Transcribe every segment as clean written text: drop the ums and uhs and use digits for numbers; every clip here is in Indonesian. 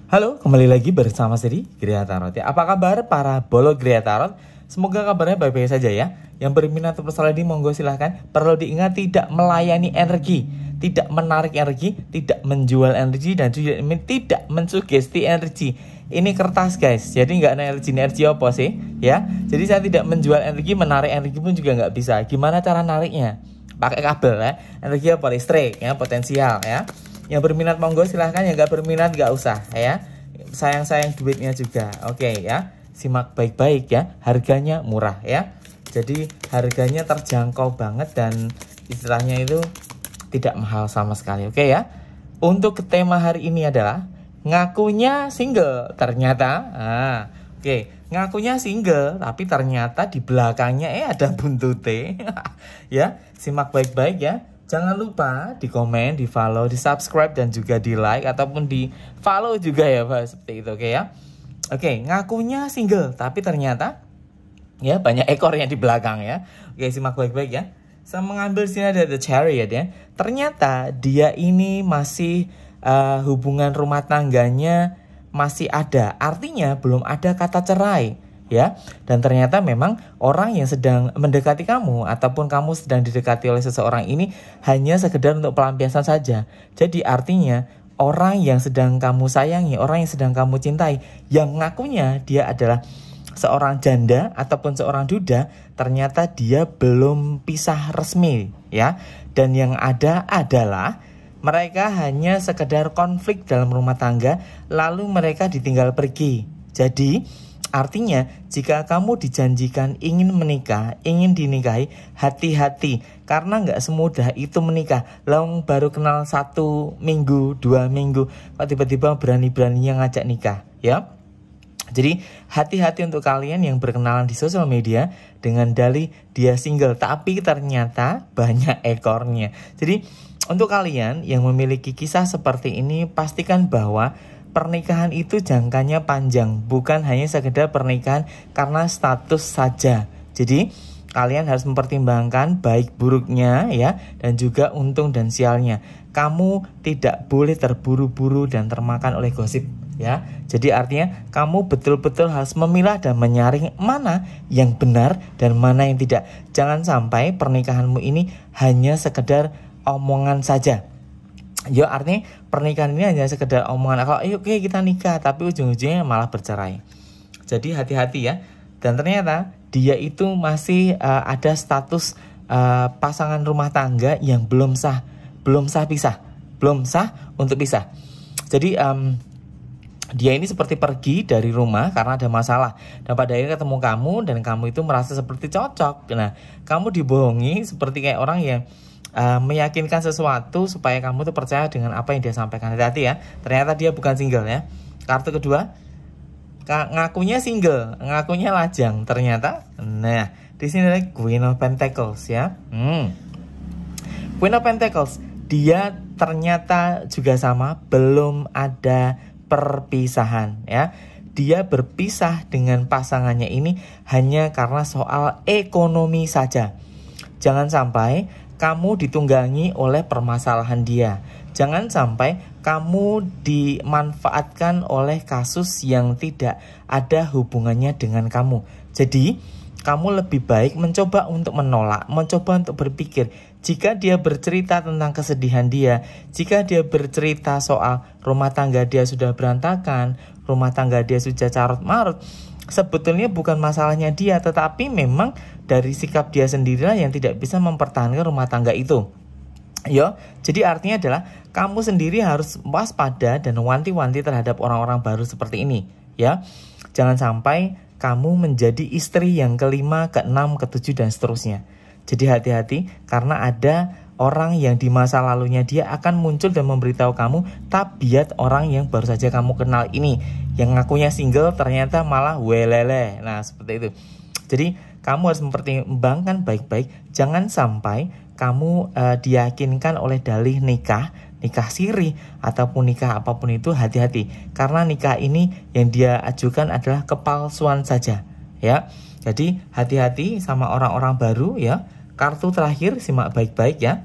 Halo, kembali lagi bersama Seri Gria Tarot ya. Apa kabar para bolo Gria Tarot? Semoga kabarnya baik-baik saja ya. Yang berminat untuk personal reading monggo silahkan. Perlu diingat tidak melayani energi, tidak menarik energi, tidak menjual energi, dan juga tidak mensugesti energi. Ini kertas guys, jadi nggak ada energi apa sih ya. Jadi saya tidak menjual energi, menarik energi pun juga nggak bisa. Gimana cara nariknya? Pakai kabel ya. Energi apa? Listrik ya, potensial ya. Yang berminat monggo silahkan, yang gak berminat gak usah ya. Sayang-sayang duitnya juga. Oke ya, simak baik-baik ya. Harganya murah ya. Jadi harganya terjangkau banget dan istilahnya itu tidak mahal sama sekali. Oke ya. Untuk tema hari ini adalah ngakunya single ternyata. Oke, ngakunya single tapi ternyata di belakangnya ada buntute. Ya, simak baik-baik ya. Jangan lupa di komen, di follow, di subscribe, dan juga di like ataupun di follow juga ya Pak, seperti itu. Oke ya. Oke, ngakunya single tapi ternyata ya banyak ekornya di belakang ya. Oke, simak baik-baik ya. Saya mengambil sini ada The Chariot ya. Ternyata dia ini masih hubungan rumah tangganya masih ada. Artinya belum ada kata cerai. Ya, dan ternyata memang orang yang sedang mendekati kamu ataupun kamu sedang didekati oleh seseorang ini hanya sekedar untuk pelampiasan saja. Jadi artinya orang yang sedang kamu sayangi, orang yang sedang kamu cintai, yang ngakunya dia adalah seorang janda ataupun seorang duda, ternyata dia belum pisah resmi ya. Dan yang ada adalah mereka hanya sekedar konflik dalam rumah tangga, lalu mereka ditinggal pergi. Jadi artinya, jika kamu dijanjikan ingin menikah, ingin dinikahi, hati-hati. Karena nggak semudah itu menikah. Long baru kenal 1 minggu, 2 minggu, kok tiba-tiba berani-beraninya ngajak nikah, ya. Jadi, hati-hati untuk kalian yang berkenalan di sosial media dengan dalih dia single, tapi ternyata banyak ekornya. Jadi, untuk kalian yang memiliki kisah seperti ini, pastikan bahwa pernikahan itu jangkanya panjang, bukan hanya sekedar pernikahan karena status saja. Jadi kalian harus mempertimbangkan baik buruknya ya, dan juga untung dan sialnya. Kamu tidak boleh terburu-buru dan termakan oleh gosip ya. Jadi artinya kamu betul-betul harus memilah dan menyaring mana yang benar dan mana yang tidak. Jangan sampai pernikahanmu ini hanya sekedar omongan saja. Ya artinya pernikahan ini hanya sekedar omongan, kalau ayo oke kita nikah, tapi ujung-ujungnya malah bercerai. Jadi hati-hati ya. Dan ternyata dia itu masih ada status pasangan rumah tangga yang belum sah untuk pisah. Jadi dia ini seperti pergi dari rumah karena ada masalah, dan pada akhirnya ketemu kamu dan kamu itu merasa seperti cocok. Nah, kamu dibohongi seperti kayak orang yang meyakinkan sesuatu supaya kamu tuh percaya dengan apa yang dia sampaikan. Hati-hati ya, ternyata dia bukan single ya. Kartu kedua, ngakunya single, ngakunya lajang, ternyata. Nah, di sini ada Queen of Pentacles ya. Queen of Pentacles, dia ternyata juga sama, belum ada perpisahan ya. Dia berpisah dengan pasangannya ini hanya karena soal ekonomi saja. Jangan sampai kamu ditunggangi oleh permasalahan dia. Jangan sampai kamu dimanfaatkan oleh kasus yang tidak ada hubungannya dengan kamu. Jadi, kamu lebih baik mencoba untuk menolak, mencoba untuk berpikir. Jika dia bercerita tentang kesedihan dia, jika dia bercerita soal rumah tangga dia sudah berantakan, rumah tangga dia sudah carut-marut, sebetulnya bukan masalahnya dia, tetapi memang dari sikap dia sendirilah yang tidak bisa mempertahankan rumah tangga itu. Yo, jadi artinya adalah kamu sendiri harus waspada dan wanti-wanti terhadap orang-orang baru seperti ini, ya. Jangan sampai kamu menjadi istri yang kelima, keenam, ketujuh dan seterusnya. Jadi hati-hati karena ada orang yang di masa lalunya dia akan muncul dan memberitahu kamu tabiat orang yang baru saja kamu kenal ini, yang ngakunya single ternyata malah welele. Nah, seperti itu. Jadi kamu harus mempertimbangkan baik-baik. Jangan sampai kamu diyakinkan oleh dalih nikah siri ataupun nikah apapun itu. Hati-hati karena nikah ini yang dia ajukan adalah kepalsuan saja ya. Jadi hati-hati sama orang-orang baru ya. Kartu terakhir simak baik-baik ya.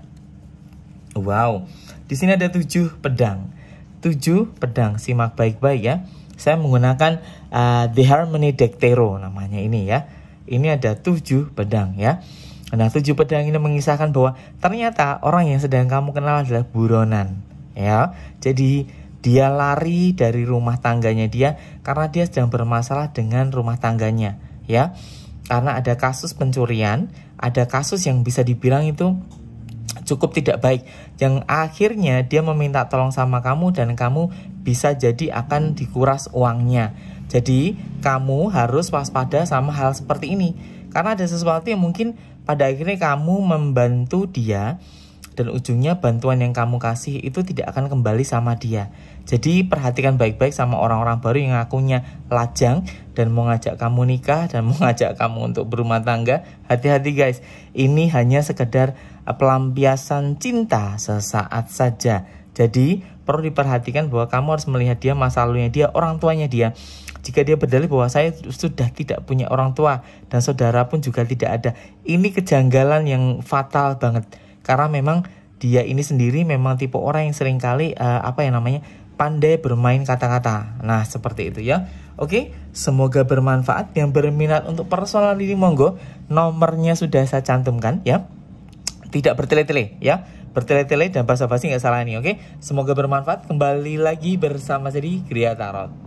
Wow, di sini ada 7 pedang. 7 pedang. Simak baik-baik ya. Saya menggunakan The Harmony Deck Tarot namanya ini ya. Ini ada 7 pedang ya. Nah 7 pedang ini mengisahkan bahwa ternyata orang yang sedang kamu kenal adalah buronan ya. Jadi dia lari dari rumah tangganya dia karena dia sedang bermasalah dengan rumah tangganya ya. Karena ada kasus pencurian, ada kasus yang bisa dibilang itu cukup tidak baik, yang akhirnya dia meminta tolong sama kamu dan kamu bisa jadi akan dikuras uangnya. Jadi kamu harus waspada sama hal seperti ini, karena ada sesuatu yang mungkin pada akhirnya kamu membantu dia dan ujungnya bantuan yang kamu kasih itu tidak akan kembali sama dia. Jadi perhatikan baik-baik sama orang-orang baru yang ngakunya lajang dan mau ngajak kamu nikah dan mau ngajak kamu untuk berumah tangga. Hati-hati guys, ini hanya sekedar pelampiasan cinta sesaat saja. Jadi perlu diperhatikan bahwa kamu harus melihat dia, masa lalunya dia, orang tuanya dia. Jika dia berdalih bahwa saya sudah tidak punya orang tua dan saudara pun juga tidak ada, ini kejanggalan yang fatal banget. Karena memang dia ini sendiri memang tipe orang yang seringkali pandai bermain kata-kata. Nah seperti itu ya. Oke, semoga bermanfaat. Yang berminat untuk personal reading monggo, nomornya sudah saya cantumkan ya. Tidak bertele-tele ya. Bertele-tele dan basa-basi nggak salah ini. Oke, semoga bermanfaat. Kembali lagi bersama saya di Gria Tarot.